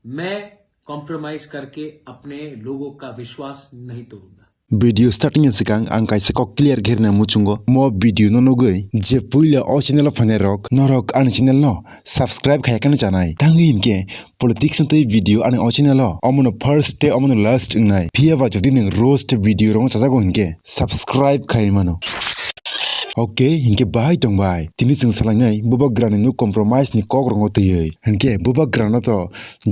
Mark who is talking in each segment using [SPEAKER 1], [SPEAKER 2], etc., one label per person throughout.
[SPEAKER 1] मैं कॉम्प्रोमाइज करके अपने लोगों का विश्वास नहीं तोड़ूंगा।
[SPEAKER 2] Video starting sikang ang kaisa kok clear gerna muchungo mo video no nogui je puila o channel of rock norok an channel no subscribe kaya kan chanai tangi inke politics ntai video an o channel o omono first day omono last ngai pia ba jodi ning roast video rong chajago inke subscribe kai mano. Okay, hinke bahai tong bai. Tini sing salangai Bubagra ni no compromise ni kok rongo tiyei. Hinke Bubagra no to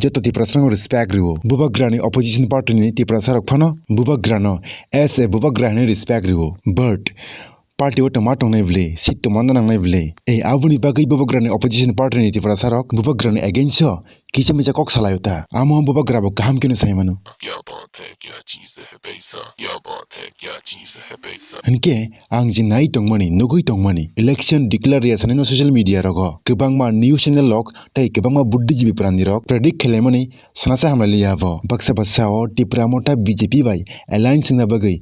[SPEAKER 2] jeto ti prasang respect riwo. Bubagra ni opposition party ni ti prasarok phano Bubagra no as a Bubagra ni respect riwo. But party o tomato nai vle sit to mandana nai vle. E avuni bagai Bubagra ni opposition party ni ti prasarok Bubagra ni against so किसे में Kock सलायोता आमो बुबग्रा बो काम क्यों सही मनो
[SPEAKER 3] क्या बात है क्या चीज है पैसा क्या बात है क्या चीज है पैसा
[SPEAKER 2] हनके आं जिनाई तंगमनी नुगुई तंगमनी इलेक्शन डिक्लेरेशन नो सोशल मीडिया रगो गोबांमा न्यूज चैनल लक तै गोबांमा बुद्धिजीवी प्राणी रक प्रेडिक्ट खेलेमनी सनासा हमलालियाबो बक्सा बक्साओ टिप्रा मोटा बीजेपी बाय अलायंस ना बगै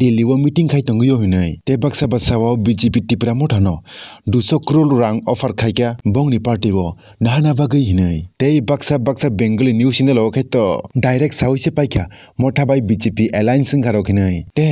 [SPEAKER 2] दिल्ली वो मीटिंग खाइ तंगयो हिनै ते बक्सा बक्साओ बीजेपी टिप्रा मोटा न 200 करोड़ रां ऑफर खाइका बंगनि पार्टी वो नाहाना बगै हिनै ते बक्सा बेंगली न्यूज चैनल ओखे तो डायरेक्ट साउथ से पाइका मोटा बाय बीजेपी अलायंस घारोखि नै ते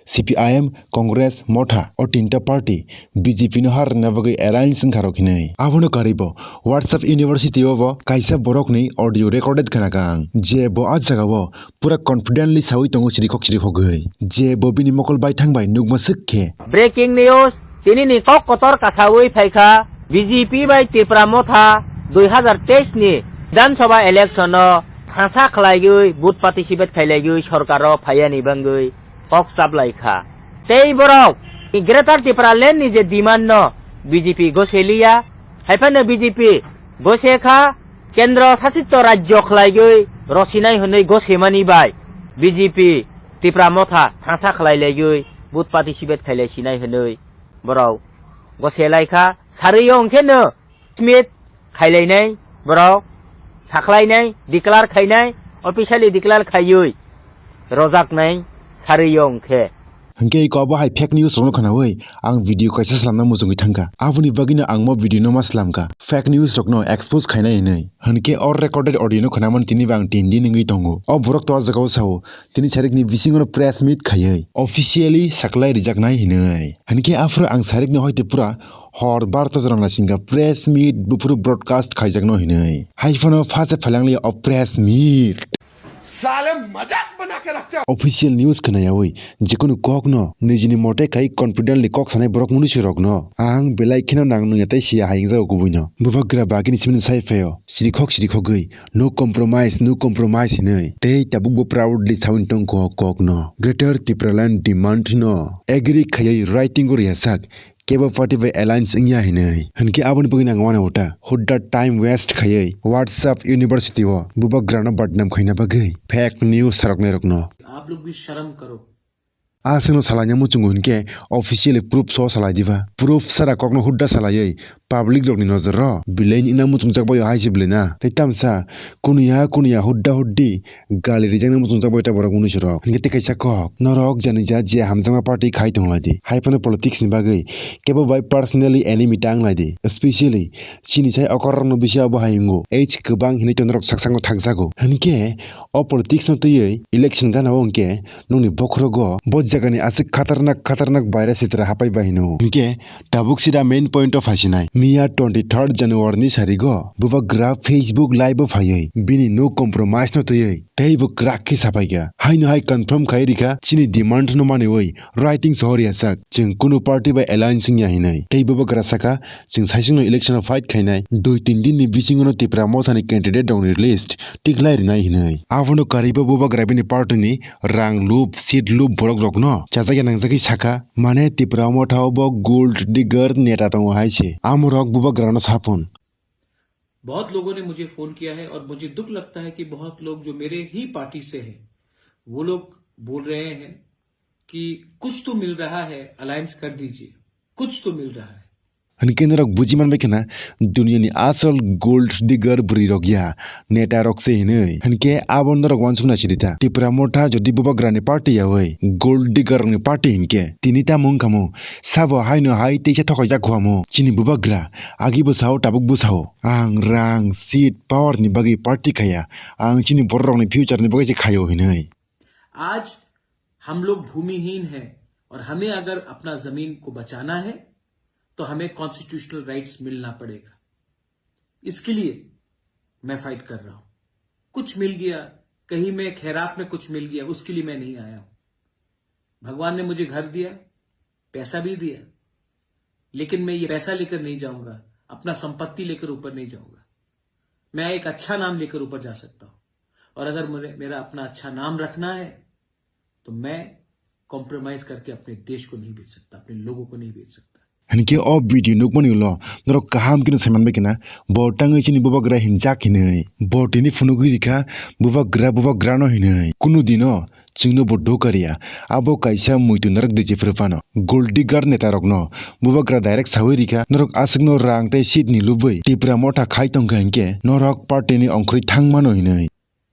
[SPEAKER 2] सीपीआईएम कांग्रेस मोटा और तीनटा पार्टी बीजेपी नो हार नबगै अलायंस घारोखि नै आबोनो कारिबो व्हाट्सएप यूनिवर्सिटी ओबो काइसा बरक नै ऑडियो रिकॉर्डेड खनागां जे बो आज जगाबो पूरा कॉन्फिडेंटली साउथ तंगो चिरिखक गै जे बो बिनि मकल बाय थांबाय नुगमसुखे
[SPEAKER 4] ब्रेकिंग न्यूज तिनि कक कतर कासावै फाइखा बीजेपी बाय त्रिपुरा मोथा 2023 नि विधानसभा इलेक्शन थांसा खलायगै बुथ पार्टिसिपेट खायलायगै सरकारो फायानि बांगै कक साबलायखा तै बरक ग्रेटर त्रिपुरा लैंड नि जे डिमांड न बीजेपी गोसेलिया हाइफानो बीजेपी गोसेखा केंद्र शासित राज्य खलायगै रसिनाय हनै गोसेमानि बाय बीजेपी त्रिपुरा मोथा थांसा खलायलायगै बुथ पार्टिसिपेट खायलायसिनाय हनै बरक गोसेलायखा सारैयो अंखेनो स्मिथ खायलायनाय बरक साखलायनाय डिक्लार खायनाय ऑफिशियली डिक्लार खायै रजाकनाय सारैयो अंखे
[SPEAKER 2] हंके इको हाई फेक न्यूज रंग खनावै आं वीडियो कैसे सलामना मुजुंगै थांगा आबुनि बगिनो आं मो वीडियो नो मासलामका फेक न्यूज रकनो एक्सपोज खायनाय नै हनके और रेकॉर्डेड ऑडियो नो खनामन तिनि बां तिनदि नंगै दंगो अ बरक तो जगाव साव तिनि सारिकनि बिसिंगनो प्रेस मीट खायै ऑफिशियली साखलाय रिजाकनाय हिनै हनके आफ्रो आं सारिकनो होयते पूरा हर बारता जरंना सिंगा प्रेस मीट बुफुरु ब्रॉडकास्ट खायजाकनो हिनै हाइफनो फासे फलांगली ऑफ प्रेस मीट
[SPEAKER 3] साले मजाक बना के रखते हो
[SPEAKER 2] ऑफिशियल न्यूज खनायावै जिकुनु कक न निजिनि मटे खाइ कॉन्फिडेंटली कक सानाय बरक मुनुसु रक न आं बेलाय खिनो नांनु यातै सिया हाइं जाव गुबुइन बुबाग्रा बागिनि सिमिन साइफेयो सिरिखक गै नो कॉम्प्रोमाइज नै तै ताबुक प्राउडली साउन टंग कक न ग्रेटर त्रिपुरालैंड डिमांड न एग्री खायै राइटिंग और यासाक केबो पार्टी बाय अलायंस इंया हिनै हनके आबन बगिना ngwana होता हुड्डा टाइम वेस्ट खायै व्हाट्सएप यूनिवर्सिटी वो बुबाग्रा न बदनाम खैना बगै फेक न्यूज सरकने रकनो
[SPEAKER 1] आप लोग भी शर्म करो।
[SPEAKER 2] आसनो सालाnya मुचुंगु हनके ऑफिशियली प्रूफ सो सालाय दिबा प्रूफ सारा ककनो हुड्डा सालायै पब्लिक रकनि नजर र बिलाइन इना मुचुंगजाक बय हाइसे बिलेना तैतामसा कुनिया हुड्डा हुड्डी गाली रिजांना मुचुंगजाक बयता बरक उनुसु रक हनके तैकाइसा कक नरक जानिजा जे हामजामा पार्टी खाइ दंलादि हाइफानो पॉलिटिक्स नि बागै केबो बाय पर्सनली एनिमी टांगलादि स्पेशली सिनिसाय अकरनो बिषय बाहायंगो एच गोबां हिनै तनरक साकसांगो थागजागो हनके अ पॉलिटिक्स न तयै इलेक्शन गानाव हनके नोंनि बखरगो जगानि आसिक खतरनाक भाइरस चित्र हापाय बाहिनो इनके टाबुक सिदा मेन पॉइंट ऑफ हासिनाय मिया 23 जनवरी नि सारिगो बुबाग्रा फेसबुक लाइव फायै बिनि नो कॉम्प्रोमाइज न तयै तैबो क्राकि सापायगा हाइनो हाइ कन्फर्म खायरिका चिनि डिमांड न माने वै राइटिंग सहरिया साक जों कुनु पार्टी बाय अलायंस या हिनै तैबो बग्रा साका जों साइसिंग इलेक्शन फाइट खायनाय 2-3 दिन नि बिसिंगनो तिप्रा मोथानि कैंडिडेट दंनि लिस्ट टिकलाय रिनाय हिनै आवनो कारिबो बुबाग्रा बिनि पार्टीनि रां लुप सीट लुप बरक रक न चाजाया नंजाकि साका माने तिप्रा मोथाव ब गोल्ड डिगर नेता दंग हाइसे आमरक बुबाग्रा न सापुन
[SPEAKER 1] बहुत लोगों ने मुझे फोन किया है और मुझे दुख लगता है कि बहुत लोग जो मेरे ही पार्टी से हैं वो लोग बोल रहे हैं कि कुछ तो मिल रहा है, अलायंस कर दीजिए, कुछ तो मिल रहा है।
[SPEAKER 2] Hingke norok buji manbai khana dunia ni asol gold digger buri rok ya neta rok se hinui hingke abo norok wansukna chidita tipra motha jodi Bubagra ni party yawi gold digger ni party hingke tinita mung kamu sabo haino hai teisa thokajak khwamo chini Bubagra agi busao tabuk busao ang rang seat power ni bagi party khaya ang chini borok ni future ni bagi khayo hinui
[SPEAKER 1] आज हम लोग भूमिहीन हैं और हमें अगर अपना जमीन को बचाना है तो हमें कॉन्स्टिट्यूशनल राइट्स मिलना पड़ेगा। इसके लिए मैं फाइट कर रहा हूं। कुछ मिल गया, कहीं में खैरात में कुछ मिल गया, उसके लिए मैं नहीं आया हूं। भगवान ने मुझे घर दिया, पैसा भी दिया, लेकिन मैं ये पैसा लेकर नहीं जाऊंगा, अपना संपत्ति लेकर ऊपर नहीं जाऊंगा। मैं एक अच्छा नाम लेकर ऊपर जा सकता हूं, और अगर मेरा अपना अच्छा नाम रखना है तो मैं कॉम्प्रोमाइज करके अपने देश को नहीं बेच सकता, अपने लोगों को नहीं बेच सकता।
[SPEAKER 2] Hingke o video nukmani lo norok kaham kino seman bekina botangai chini Bubagra hinjak hinui botini funugiri ka Bubagra no hinui kunu dino chingno bodho kariya abo kaisa muitu narak deje frufano gold digger neta rok no Bubagra direct sawiri ka norok asik no rang tei seat ni lubai tipra motha khai tongka hingke norok party ni ongkhri thangmano hinui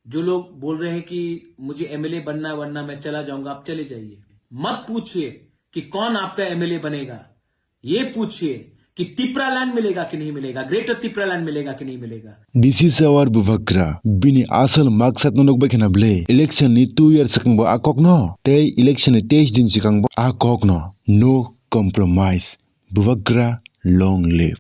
[SPEAKER 1] जो लोग बोल रहे हैं कि मुझे MLA बनना वरना मैं चला जाऊंगा, आप चले जाइए। मत पूछिए कि कौन आपका एमएलए बनेगा, ये पूछिए कि तिप्रालैंड मिलेगा कि नहीं मिलेगा, ग्रेटर तिप्रालैंड मिलेगा कि नहीं मिलेगा।
[SPEAKER 2] This is our Bubagra bini asal maksat nonok bekena ble election ni 2 years sakangbo akok no tei election ni 23 din sakangbo akok no compromise Bubagra long live